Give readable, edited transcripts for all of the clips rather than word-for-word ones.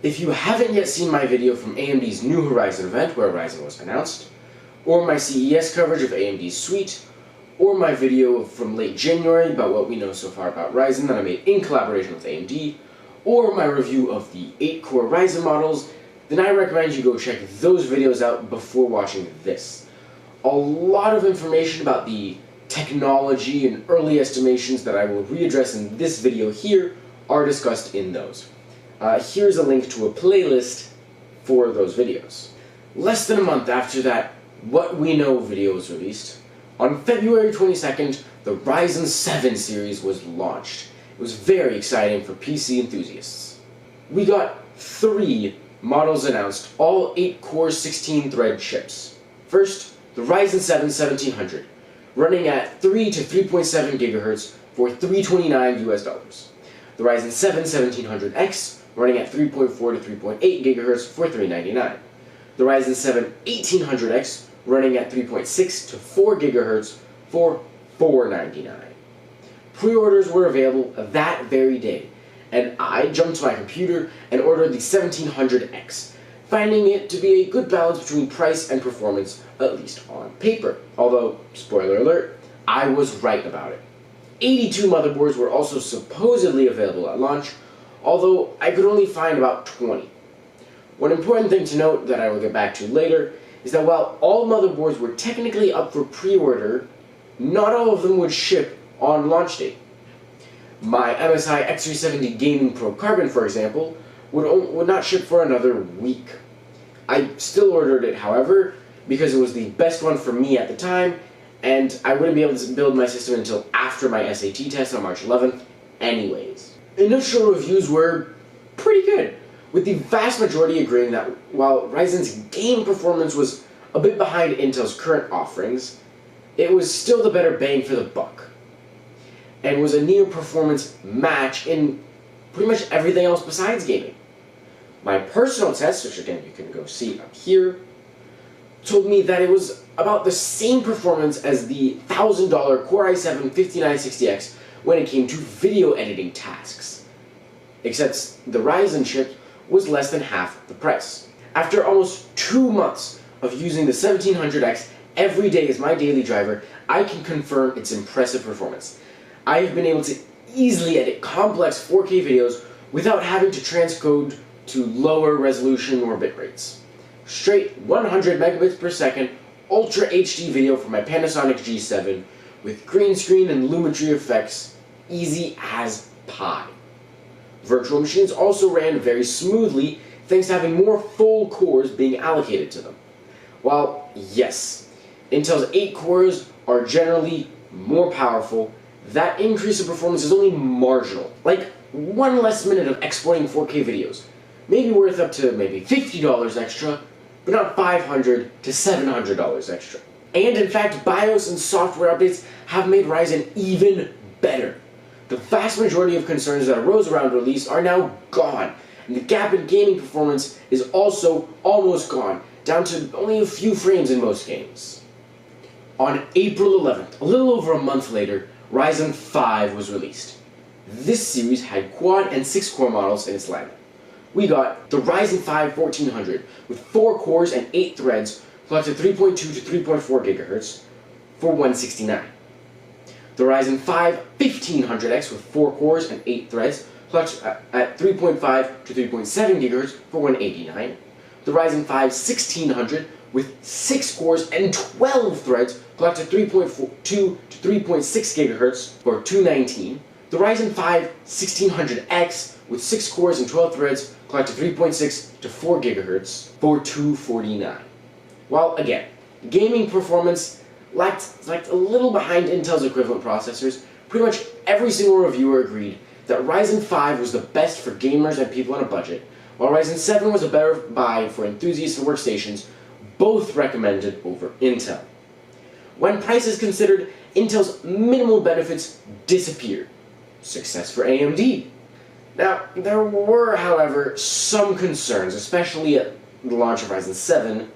If you haven't yet seen my video from AMD's new Ryzen event where Ryzen was announced, or my CES coverage of AMD's suite, or my video from late January about what we know so far about Ryzen that I made in collaboration with AMD, or my review of the 8-core Ryzen models, then I recommend you go check those videos out before watching this. A lot of information about the technology and early estimations that I will readdress in this video here are discussed in those. Here's a link to a playlist for those videos. Less than a month after that What We Know video was released, on February 22nd, the Ryzen 7 series was launched. It was very exciting for PC enthusiasts. We got 3 models announced, all 8-core 16-thread chips. First, the Ryzen 7 1700, running at 3 to 3.7 GHz for $329 US. The Ryzen 7 1700X, running at 3.4 to 3.8 GHz for $399. The Ryzen 7 1800X, running at 3.6 to 4 GHz for $499. Pre-orders were available that very day, and I jumped to my computer and ordered the 1700X, finding it to be a good balance between price and performance, at least on paper. Although, spoiler alert, I was right about it. 82 motherboards were also supposedly available at launch, although I could only find about 20. One important thing to note that I will get back to later is that while all motherboards were technically up for pre-order, not all of them would ship on launch date. My MSI X370 Gaming Pro Carbon, for example, would not ship for another week. I still ordered it, however, because it was the best one for me at the time, and I wouldn't be able to build my system until after my SAT test on March 11th anyways. Initial reviews were pretty good, with the vast majority agreeing that while Ryzen's game performance was a bit behind Intel's current offerings, it was still the better bang for the buck, and was a near performance match in pretty much everything else besides gaming. My personal test, which again you can go see up here, told me that it was about the same performance as the $1,000 Core i7 5960X when it came to video editing tasks, except the Ryzen chip was less than half the price. After almost 2 months of using the 1700X every day as my daily driver, I can confirm its impressive performance. I have been able to easily edit complex 4K videos without having to transcode to lower resolution or bit rates. Straight 100 megabits per second Ultra HD video from my Panasonic G7 with green screen and Lumetri effects, easy as pie. Virtual machines also ran very smoothly thanks to having more full cores being allocated to them. While, yes, Intel's 8 cores are generally more powerful, that increase in performance is only marginal. Like 1 less minute of exporting 4K videos, maybe worth up to maybe $50 extra, but not $500 to $700 extra. And in fact, BIOS and software updates have made Ryzen even better. The vast majority of concerns that arose around release are now gone, and the gap in gaming performance is also almost gone, down to only a few frames in most games. On April 11th, a little over a month later, Ryzen 5 was released. This series had quad and 6-core models in its lineup. We got the Ryzen 5 1400 with 4 cores and 8 threads, clocked at 3.2 to 3.4 GHz for $169. The Ryzen 5 1500X with 4 cores and 8 threads, clocked at 3.5 to 3.7 GHz for $189. The Ryzen 5 1600 with 6 cores and 12 threads, clocked at 3.2 to 3.6 GHz for $219. The Ryzen 5 1600X with 6 cores and 12 threads, clocked at 3.6 to 4 GHz for $249. While again, gaming performance lacked a little behind Intel's equivalent processors, pretty much every single reviewer agreed that Ryzen 5 was the best for gamers and people on a budget, while Ryzen 7 was a better buy for enthusiasts and workstations, both recommended over Intel. When price is considered, Intel's minimal benefits disappeared. Success for AMD. Now, there were, however, some concerns, especially at the launch of Ryzen 7,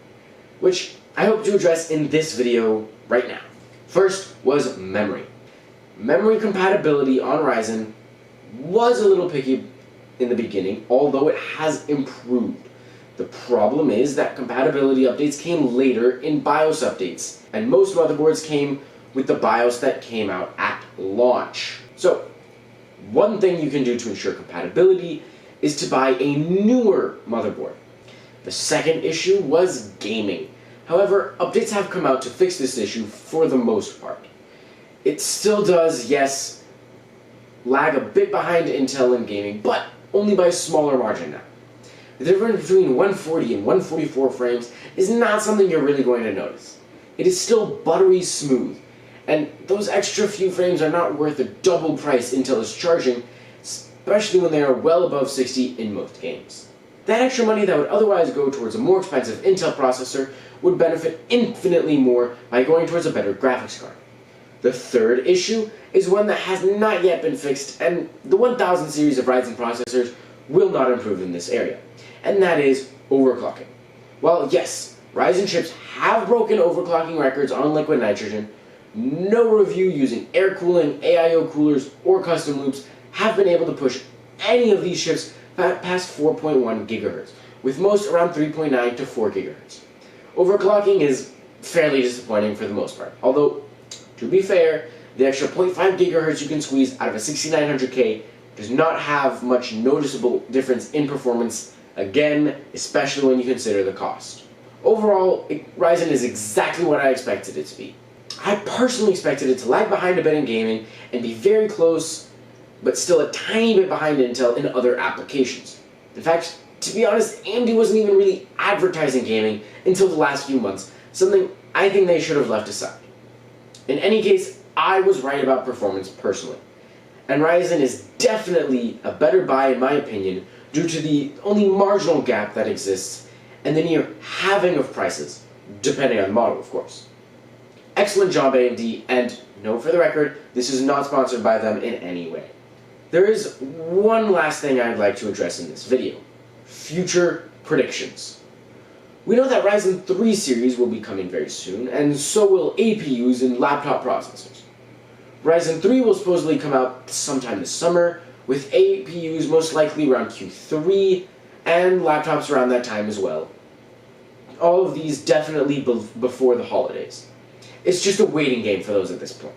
which I hope to address in this video right now. First was memory. Memory compatibility on Ryzen was a little picky, in the beginning, although it has improved. The problem is that compatibility updates came later in BIOS updates, and most motherboards came with the BIOS that came out at launch. So, one thing you can do to ensure compatibility is to buy a newer motherboard. The second issue was gaming. However, updates have come out to fix this issue for the most part. It still does, yes, lag a bit behind Intel in gaming, but only by a smaller margin now. The difference between 140 and 144 frames is not something you're really going to notice. It is still buttery smooth, and those extra few frames are not worth the double price Intel is charging, especially when they are well above 60 in most games. That extra money that would otherwise go towards a more expensive Intel processor would benefit infinitely more by going towards a better graphics card. The third issue is one that has not yet been fixed, and the 1000 series of Ryzen processors will not improve in this area, and that is overclocking. While yes, Ryzen chips have broken overclocking records on liquid nitrogen, no review using air cooling, AIO coolers, or custom loops have been able to push any of these chips past 4.1 GHz, with most around 3.9 to 4 GHz. Overclocking is fairly disappointing for the most part, although, to be fair, the extra 0.5 GHz you can squeeze out of a 6900K does not have much noticeable difference in performance, again, especially when you consider the cost. Overall, Ryzen is exactly what I expected it to be. I personally expected it to lag behind a bit in gaming and be very close, but still a tiny bit behind Intel in other applications. In fact, to be honest, AMD wasn't even really advertising gaming until the last few months, something I think they should have left aside. In any case, I was right about performance personally, and Ryzen is definitely a better buy in my opinion due to the only marginal gap that exists and the near halving of prices, depending on the model of course. Excellent job AMD, and note for the record, this is not sponsored by them in any way. There is one last thing I'd like to address in this video: future predictions. We know that Ryzen 3 series will be coming very soon, and so will APUs in laptop processors. Ryzen 3 will supposedly come out sometime this summer, with APUs most likely around Q3, and laptops around that time as well. All of these definitely before the holidays. It's just a waiting game for those at this point.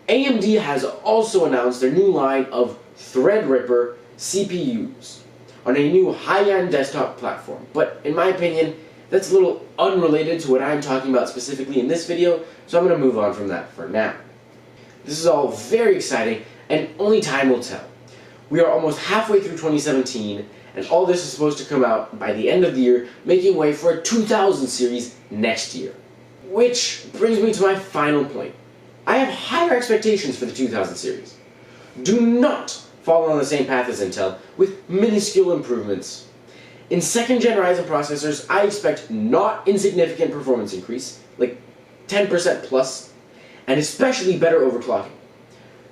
AMD has also announced their new line of Threadripper CPUs on a new high-end desktop platform, but in my opinion, that's a little unrelated to what I'm talking about specifically in this video, so I'm going to move on from that for now. This is all very exciting, and only time will tell. We are almost halfway through 2017, and all this is supposed to come out by the end of the year, making way for a 2000 series next year. Which brings me to my final point. I have higher expectations for the 2000 series. Do not follow on the same path as Intel with minuscule improvements. In second-gen Ryzen processors, I expect not insignificant performance increase, like 10% plus, and especially better overclocking.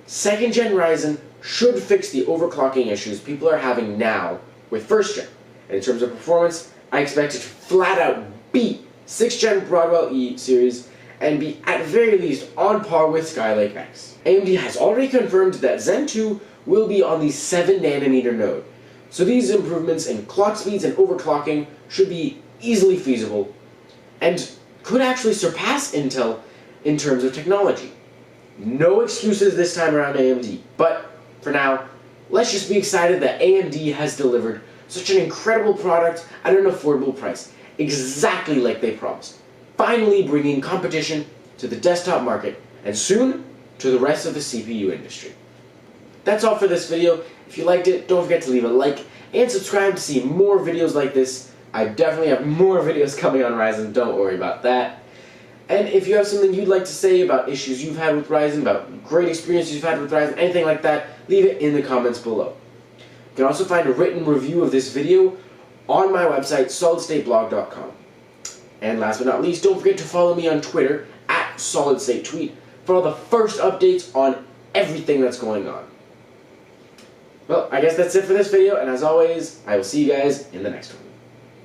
Second-gen Ryzen should fix the overclocking issues people are having now with first-gen, and in terms of performance, I expect it to flat out beat 6th-gen Broadwell E series and be at very least on par with Skylake X. AMD has already confirmed that Zen 2 will be on the 7nm node, so these improvements in clock speeds and overclocking should be easily feasible and could actually surpass Intel in terms of technology. No excuses this time around AMD, but for now, let's just be excited that AMD has delivered such an incredible product at an affordable price, exactly like they promised, finally bringing competition to the desktop market and soon to the rest of the CPU industry. That's all for this video. If you liked it, don't forget to leave a like and subscribe to see more videos like this. I definitely have more videos coming on Ryzen, don't worry about that. And if you have something you'd like to say about issues you've had with Ryzen, about great experiences you've had with Ryzen, anything like that, leave it in the comments below. You can also find a written review of this video on my website, solidstateblog.com. And last but not least, don't forget to follow me on Twitter, @SolidStateTweet, for all the first updates on everything that's going on. Well, I guess that's it for this video, and as always, I will see you guys in the next one.